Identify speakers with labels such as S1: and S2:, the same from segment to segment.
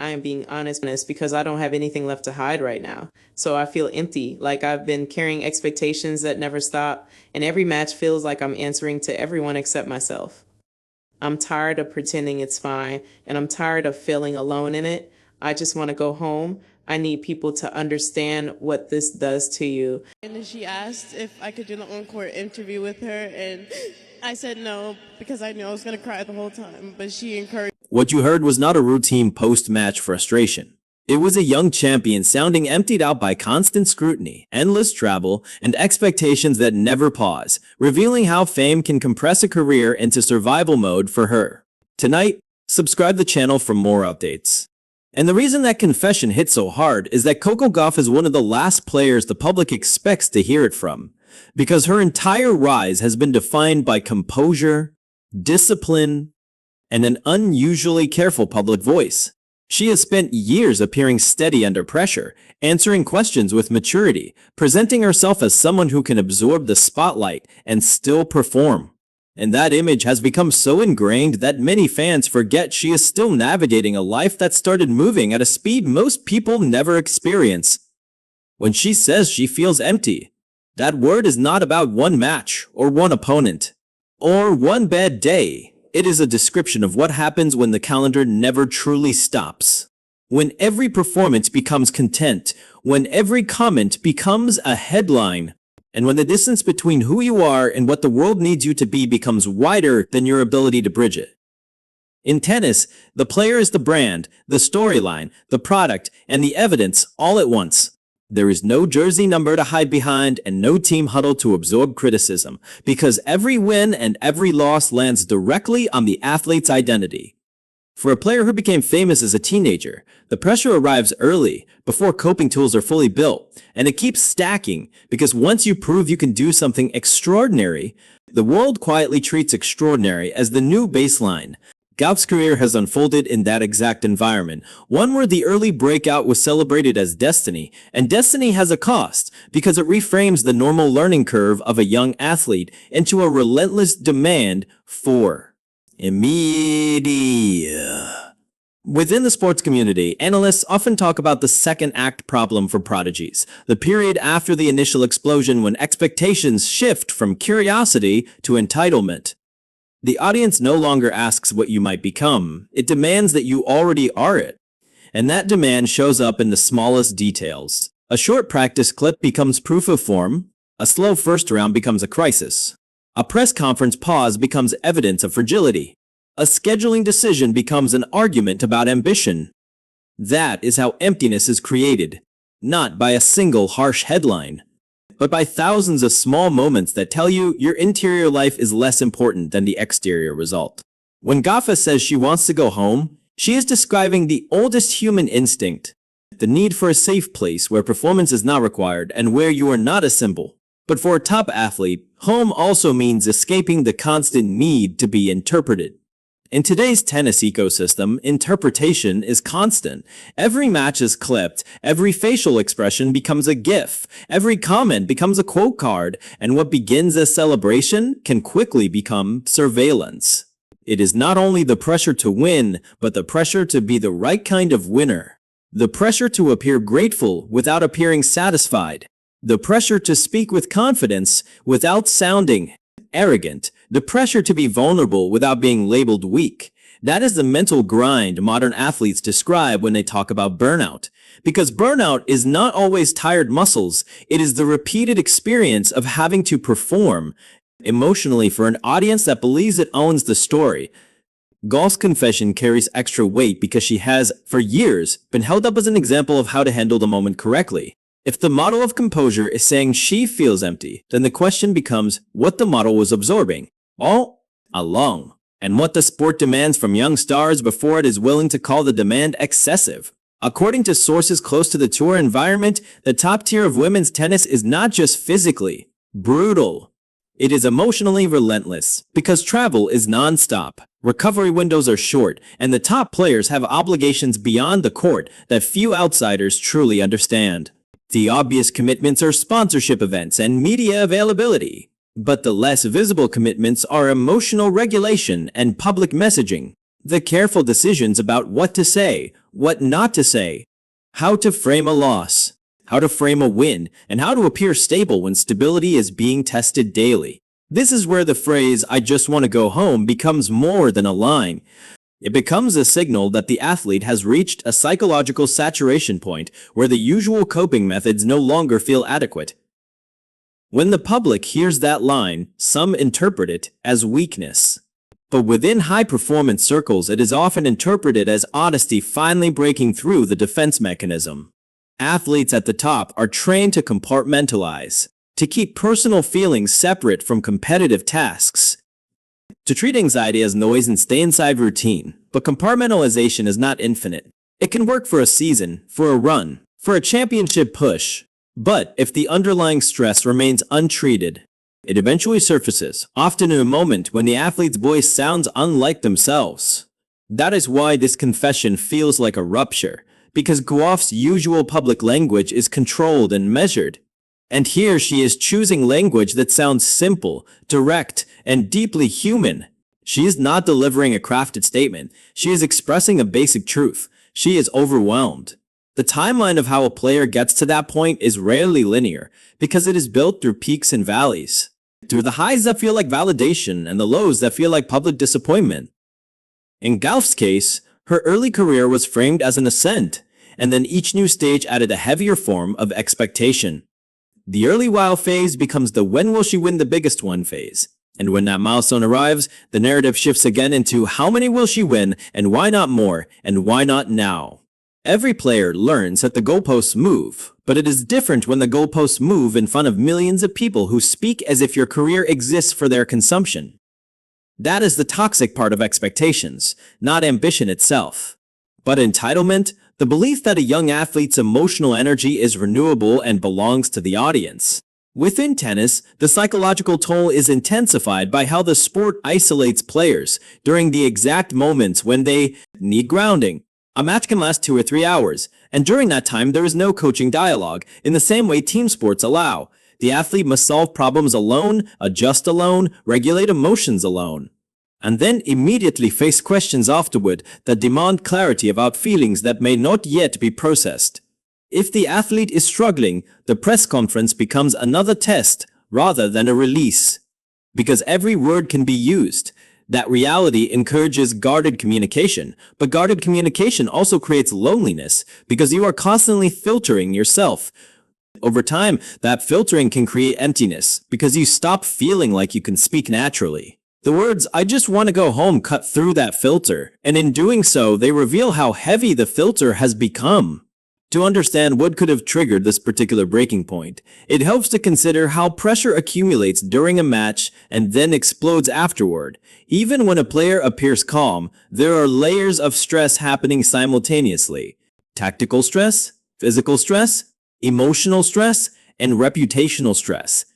S1: I am being honest because I don't have anything left to hide right now. So I feel empty, like I've been carrying expectations that never stop, and every match feels like I'm answering to everyone except myself. I'm tired of pretending it's fine, and I'm tired of feeling alone in it. I just want to go home. I need people to understand what this does to you.
S2: And then she asked if I could do the encore interview with her, and I said no because I knew I was going to cry the whole time, but she encouraged.
S3: What you heard was not a routine post-match frustration. It was a young champion sounding emptied out by constant scrutiny, endless travel, and expectations that never pause, revealing how fame can compress a career into survival mode for her. Tonight, subscribe the channel for more updates. And the reason that confession hit so hard is that Coco Gauff is one of the last players the public expects to hear it from, because her entire rise has been defined by composure, discipline, and an unusually careful public voice. She has spent years appearing steady under pressure, answering questions with maturity, presenting herself as someone who can absorb the spotlight and still perform. And that image has become so ingrained that many fans forget she is still navigating a life that started moving at a speed most people never experience. When she says she feels empty, that word is not about one match or one opponent or one bad day. It is a description of what happens when the calendar never truly stops. When every performance becomes content, when every comment becomes a headline, and when the distance between who you are and what the world needs you to be becomes wider than your ability to bridge it. In tennis, the player is the brand, the storyline, the product, and the evidence all at once. There is no jersey number to hide behind and no team huddle to absorb criticism, because every win and every loss lands directly on the athlete's identity. For a player who became famous as a teenager, the pressure arrives early, before coping tools are fully built, and it keeps stacking because once you prove you can do something extraordinary, the world quietly treats extraordinary as the new baseline. Gauff's career has unfolded in that exact environment, one where the early breakout was celebrated as destiny, and destiny has a cost because it reframes the normal learning curve of a young athlete into a relentless demand for immediate. Within the sports community, analysts often talk about the second act problem for prodigies, the period after the initial explosion when expectations shift from curiosity to entitlement. The audience no longer asks what you might become, it demands that you already are it. And that demand shows up in the smallest details. A short practice clip becomes proof of form, a slow first round becomes a crisis. A press conference pause becomes evidence of fragility. A scheduling decision becomes an argument about ambition. That is how emptiness is created, not by a single harsh headline, but by thousands of small moments that tell you your interior life is less important than the exterior result. When Gauff says she wants to go home, she is describing the oldest human instinct, the need for a safe place where performance is not required and where you are not a symbol. But for a top athlete, home also means escaping the constant need to be interpreted. In today's tennis ecosystem, interpretation is constant. Every match is clipped, every facial expression becomes a GIF, every comment becomes a quote card, and what begins as celebration can quickly become surveillance. It is not only the pressure to win, but the pressure to be the right kind of winner. The pressure to appear grateful without appearing satisfied. The pressure to speak with confidence without sounding arrogant. The pressure to be vulnerable without being labeled weak. That is the mental grind modern athletes describe when they talk about burnout. Because burnout is not always tired muscles, it is the repeated experience of having to perform emotionally for an audience that believes it owns the story. Gauff's confession carries extra weight because she has, for years, been held up as an example of how to handle the moment correctly. If the model of composure is saying she feels empty, then the question becomes what the model was absorbing all along, and what the sport demands from young stars before it is willing to call the demand excessive. According to sources close to the tour environment, the top tier of women's tennis is not just physically brutal. It is emotionally relentless, because travel is non-stop, recovery windows are short, and the top players have obligations beyond the court that few outsiders truly understand. The obvious commitments are sponsorship events and media availability. But the less visible commitments are emotional regulation and public messaging. The careful decisions about what to say, what not to say, how to frame a loss, how to frame a win, and how to appear stable when stability is being tested daily. This is where the phrase, "I just want to go home," becomes more than a line. It becomes a signal that the athlete has reached a psychological saturation point where the usual coping methods no longer feel adequate. When the public hears that line, some interpret it as weakness. But within high-performance circles, it is often interpreted as honesty finally breaking through the defense mechanism. Athletes at the top are trained to compartmentalize, to keep personal feelings separate from competitive tasks, to treat anxiety as noise and stay inside routine. But compartmentalization is not infinite. It can work for a season, for a run, for a championship push. But if the underlying stress remains untreated, it eventually surfaces, often in a moment when the athlete's voice sounds unlike themselves. That is why this confession feels like a rupture, because Gauff's usual public language is controlled and measured. And here she is choosing language that sounds simple, direct, and deeply human. She is not delivering a crafted statement. She is expressing a basic truth. She is overwhelmed. The timeline of how a player gets to that point is rarely linear, because it is built through peaks and valleys. Through the highs that feel like validation and the lows that feel like public disappointment. In Gauff's case, her early career was framed as an ascent, and then each new stage added a heavier form of expectation. The early wow phase becomes the "when will she win the biggest one" phase. And when that milestone arrives, the narrative shifts again into how many will she win, and why not more, and why not now. Every player learns that the goalposts move, but it is different when the goalposts move in front of millions of people who speak as if your career exists for their consumption. That is the toxic part of expectations, not ambition itself. But entitlement, the belief that a young athlete's emotional energy is renewable and belongs to the audience. Within tennis, the psychological toll is intensified by how the sport isolates players during the exact moments when they need grounding. A match can last 2 or 3 hours, and during that time there is no coaching dialogue in the same way team sports allow. The athlete must solve problems alone, adjust alone, regulate emotions alone, and then immediately face questions afterward that demand clarity about feelings that may not yet be processed. If the athlete is struggling, the press conference becomes another test rather than a release. Because every word can be used. That reality encourages guarded communication, but guarded communication also creates loneliness because you are constantly filtering yourself. Over time, that filtering can create emptiness because you stop feeling like you can speak naturally. The words "I just want to go home" cut through that filter, and in doing so, they reveal how heavy the filter has become. To understand what could have triggered this particular breaking point, it helps to consider how pressure accumulates during a match and then explodes afterward. Even when a player appears calm, there are layers of stress happening simultaneously. Tactical stress, physical stress, emotional stress, and reputational stress.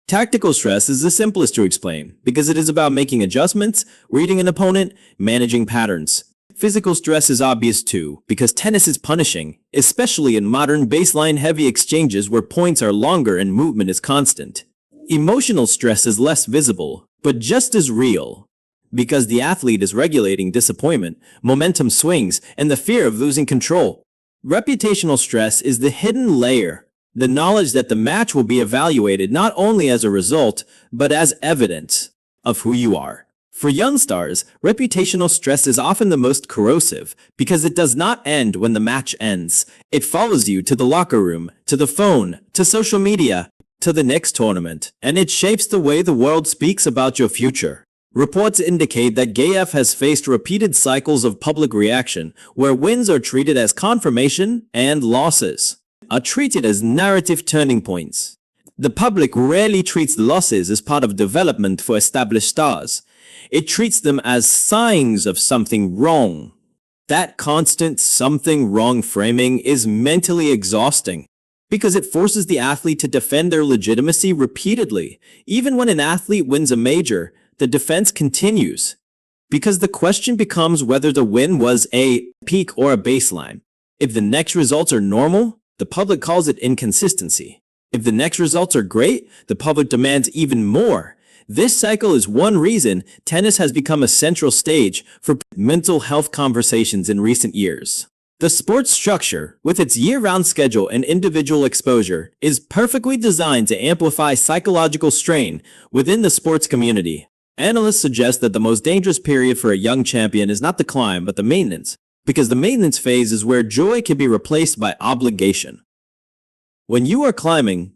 S3: Tactical stress is the simplest to explain because it is about making adjustments, reading an opponent, managing patterns. Physical stress is obvious too, because tennis is punishing, especially in modern baseline-heavy exchanges where points are longer and movement is constant. Emotional stress is less visible, but just as real, because the athlete is regulating disappointment, momentum swings, and the fear of losing control. Reputational stress is the hidden layer, the knowledge that the match will be evaluated not only as a result, but as evidence of who you are. For young stars, reputational stress is often the most corrosive because it does not end when the match ends. It follows you to the locker room, to the phone, to social media, to the next tournament, and it shapes the way the world speaks about your future. Reports indicate that Gauff has faced repeated cycles of public reaction where wins are treated as confirmation and losses are treated as narrative turning points. The public rarely treats losses as part of development for established stars. It treats them as signs of something wrong. That constant something wrong framing is mentally exhausting because it forces the athlete to defend their legitimacy repeatedly. Even when an athlete wins a major, the defense continues because the question becomes whether the win was a peak or a baseline. If the next results are normal, the public calls it inconsistency. If the next results are great, the public demands even more. This cycle is one reason tennis has become a central stage for mental health conversations in recent years. The sport's structure, with its year-round schedule and individual exposure, is perfectly designed to amplify psychological strain within the sports community. Analysts suggest that the most dangerous period for a young champion is not the climb, but the maintenance, because the maintenance phase is where joy can be replaced by obligation. When you are climbing,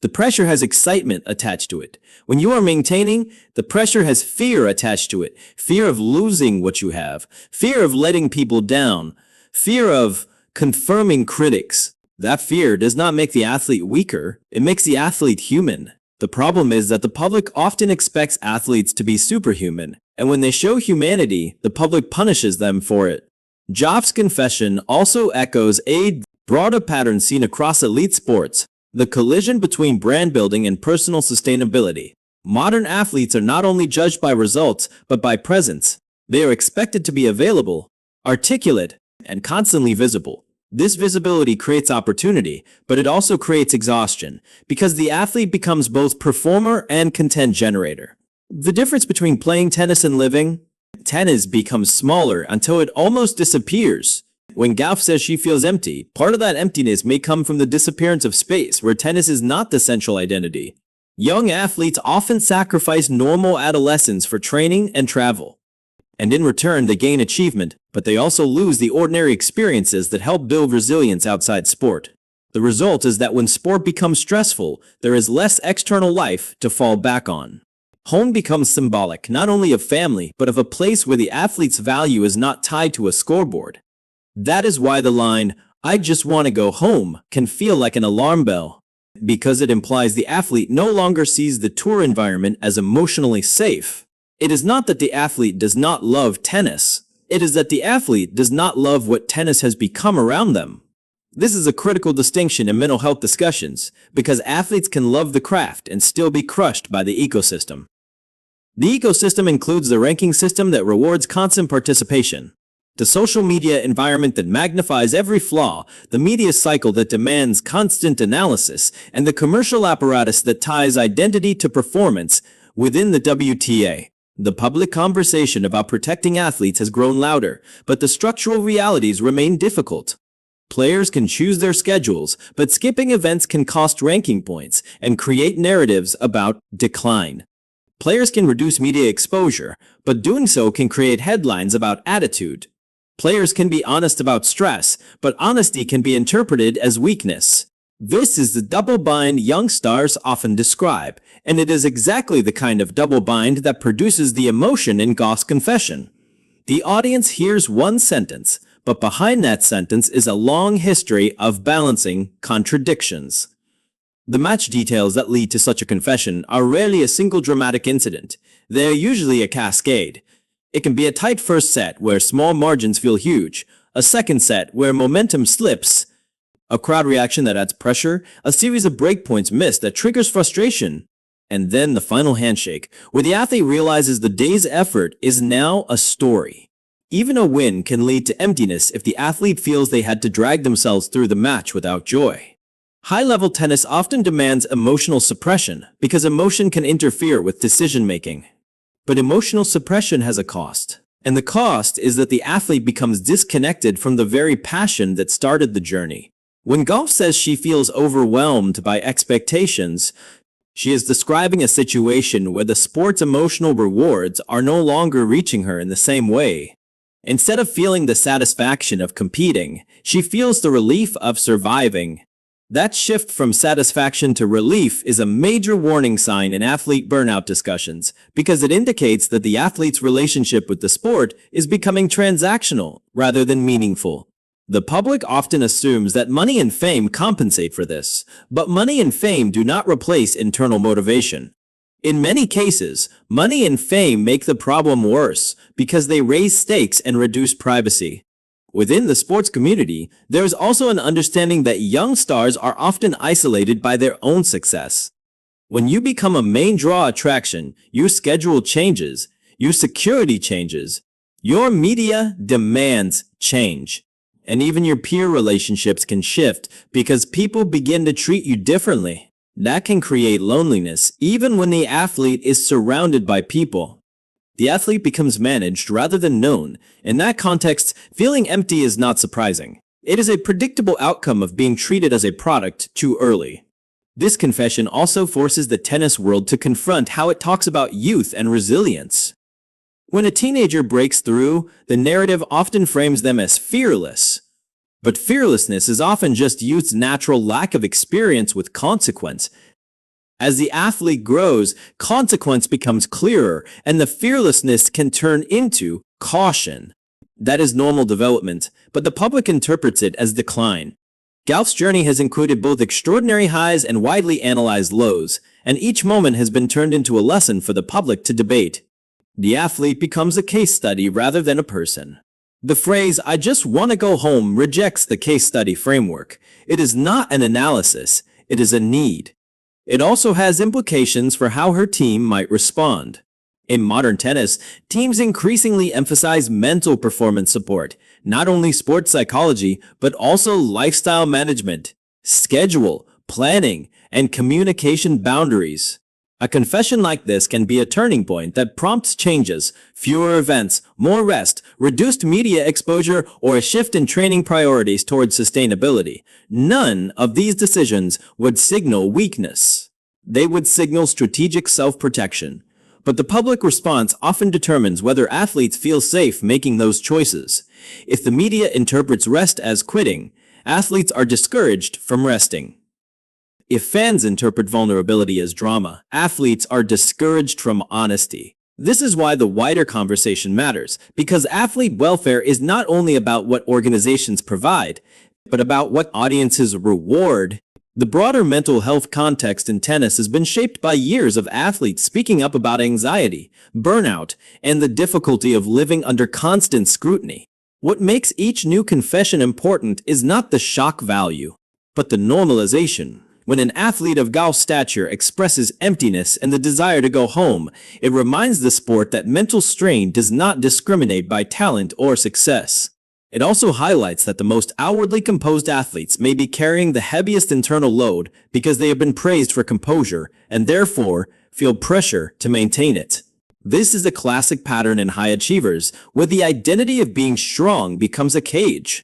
S3: the pressure has excitement attached to it. When you are maintaining, the pressure has fear attached to it. Fear of losing what you have, fear of letting people down, fear of confirming critics. That fear does not make the athlete weaker, it makes the athlete human. The problem is that the public often expects athletes to be superhuman, and when they show humanity, the public punishes them for it. Gauff's confession also echoes a broader pattern seen across elite sports, the collision between brand building and personal sustainability. Modern athletes are not only judged by results, but by presence. They are expected to be available, articulate, and constantly visible. This visibility creates opportunity, but it also creates exhaustion, because the athlete becomes both performer and content generator. The difference between playing tennis and living? Tennis becomes smaller until it almost disappears. When Gauff says she feels empty, part of that emptiness may come from the disappearance of space, where tennis is not the central identity. Young athletes often sacrifice normal adolescence for training and travel. And in return, they gain achievement, but they also lose the ordinary experiences that help build resilience outside sport. The result is that when sport becomes stressful, there is less external life to fall back on. Home becomes symbolic not only of family, but of a place where the athlete's value is not tied to a scoreboard. That is why the line, "I just want to go home," can feel like an alarm bell, because it implies the athlete no longer sees the tour environment as emotionally safe. It is not that the athlete does not love tennis. It is that the athlete does not love what tennis has become around them. This is a critical distinction in mental health discussions, because athletes can love the craft and still be crushed by the ecosystem. The ecosystem includes the ranking system that rewards constant participation, the social media environment that magnifies every flaw, the media cycle that demands constant analysis, and the commercial apparatus that ties identity to performance within the WTA. The public conversation about protecting athletes has grown louder, but the structural realities remain difficult. Players can choose their schedules, but skipping events can cost ranking points and create narratives about decline. Players can reduce media exposure, but doing so can create headlines about attitude. Players can be honest about stress, but honesty can be interpreted as weakness. This is the double bind young stars often describe, and it is exactly the kind of double bind that produces the emotion in Gauff's confession. The audience hears one sentence, but behind that sentence is a long history of balancing contradictions. The match details that lead to such a confession are rarely a single dramatic incident. They are usually a cascade. It can be a tight first set where small margins feel huge, a second set where momentum slips, a crowd reaction that adds pressure, a series of breakpoints missed that triggers frustration, and then the final handshake, where the athlete realizes the day's effort is now a story. Even a win can lead to emptiness if the athlete feels they had to drag themselves through the match without joy. High-level tennis often demands emotional suppression because emotion can interfere with decision-making. But emotional suppression has a cost. And the cost is that the athlete becomes disconnected from the very passion that started the journey. When Gauff says she feels overwhelmed by expectations, she is describing a situation where the sport's emotional rewards are no longer reaching her in the same way. Instead of feeling the satisfaction of competing, she feels the relief of surviving. That shift from satisfaction to relief is a major warning sign in athlete burnout discussions, because it indicates that the athlete's relationship with the sport is becoming transactional rather than meaningful. The public often assumes that money and fame compensate for this, but money and fame do not replace internal motivation. In many cases, money and fame make the problem worse because they raise stakes and reduce privacy. Within the sports community, there is also an understanding that young stars are often isolated by their own success. When you become a main draw attraction, your schedule changes, your security changes, your media demands change. And even your peer relationships can shift because people begin to treat you differently. That can create loneliness even when the athlete is surrounded by people. The athlete becomes managed rather than known. In that context, feeling empty is not surprising. It is a predictable outcome of being treated as a product too early. This confession also forces the tennis world to confront how it talks about youth and resilience. When a teenager breaks through, the narrative often frames them as fearless. But fearlessness is often just youth's natural lack of experience with consequence. As the athlete grows, consequence becomes clearer, and the fearlessness can turn into caution. That is normal development, but the public interprets it as decline. Gauff's journey has included both extraordinary highs and widely analyzed lows, and each moment has been turned into a lesson for the public to debate. The athlete becomes a case study rather than a person. The phrase, "I just want to go home," rejects the case study framework. It is not an analysis, it is a need. It also has implications for how her team might respond. In modern tennis, teams increasingly emphasize mental performance support, not only sports psychology, but also lifestyle management, schedule, planning, and communication boundaries. A confession like this can be a turning point that prompts changes: fewer events, more rest, reduced media exposure, or a shift in training priorities towards sustainability. None of these decisions would signal weakness. They would signal strategic self-protection. But the public response often determines whether athletes feel safe making those choices. If the media interprets rest as quitting, athletes are discouraged from resting. If fans interpret vulnerability as drama, athletes are discouraged from honesty. This is why the wider conversation matters, because athlete welfare is not only about what organizations provide, but about what audiences reward. The broader mental health context in tennis has been shaped by years of athletes speaking up about anxiety, burnout, and the difficulty of living under constant scrutiny. What makes each new confession important is not the shock value, but the normalization. When an athlete of Gauff's stature expresses emptiness and the desire to go home, it reminds the sport that mental strain does not discriminate by talent or success. It also highlights that the most outwardly composed athletes may be carrying the heaviest internal load because they have been praised for composure and therefore feel pressure to maintain it. This is a classic pattern in high achievers, where the identity of being strong becomes a cage.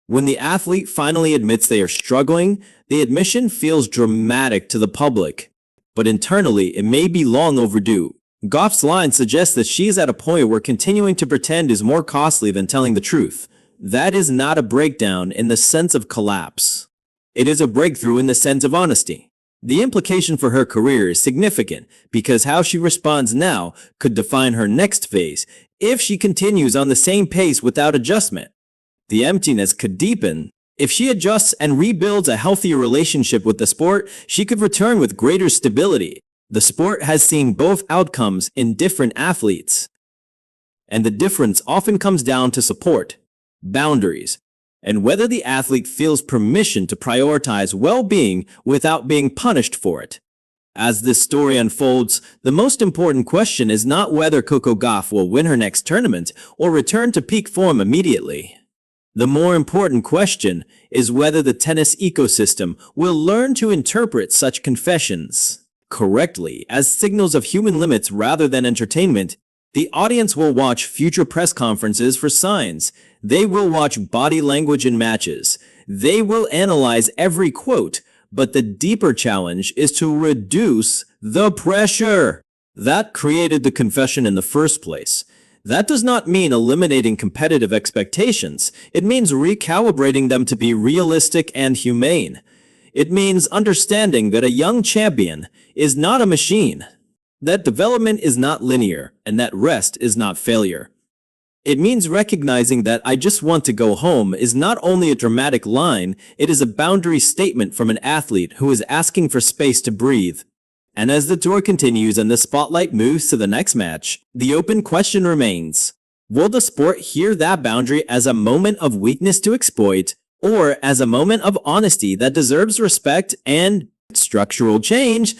S3: When the athlete finally admits they are struggling, the admission feels dramatic to the public. But internally, it may be long overdue. Gauff's line suggests that she is at a point where continuing to pretend is more costly than telling the truth. That is not a breakdown in the sense of collapse. It is a breakthrough in the sense of honesty. The implication for her career is significant because how she responds now could define her next phase if she continues on the same pace without adjustment. The emptiness could deepen. If she adjusts and rebuilds a healthier relationship with the sport, she could return with greater stability. The sport has seen both outcomes in different athletes. And the difference often comes down to support, boundaries, and whether the athlete feels permission to prioritize well-being without being punished for it. As this story unfolds, the most important question is not whether Coco Gauff will win her next tournament or return to peak form immediately. The more important question is whether the tennis ecosystem will learn to interpret such confessions correctly as signals of human limits rather than entertainment. The audience will watch future press conferences for signs. They will watch body language in matches. They will analyze every quote, but the deeper challenge is to reduce the pressure that created the confession in the first place. That does not mean eliminating competitive expectations. It means recalibrating them to be realistic and humane. It means understanding that a young champion is not a machine, that development is not linear, and that rest is not failure. It means recognizing that "I just want to go home" is not only a dramatic line, it is a boundary statement from an athlete who is asking for space to breathe. And as the tour continues and the spotlight moves to the next match, the open question remains: will the sport hear that boundary as a moment of weakness to exploit, or as a moment of honesty that deserves respect and structural change?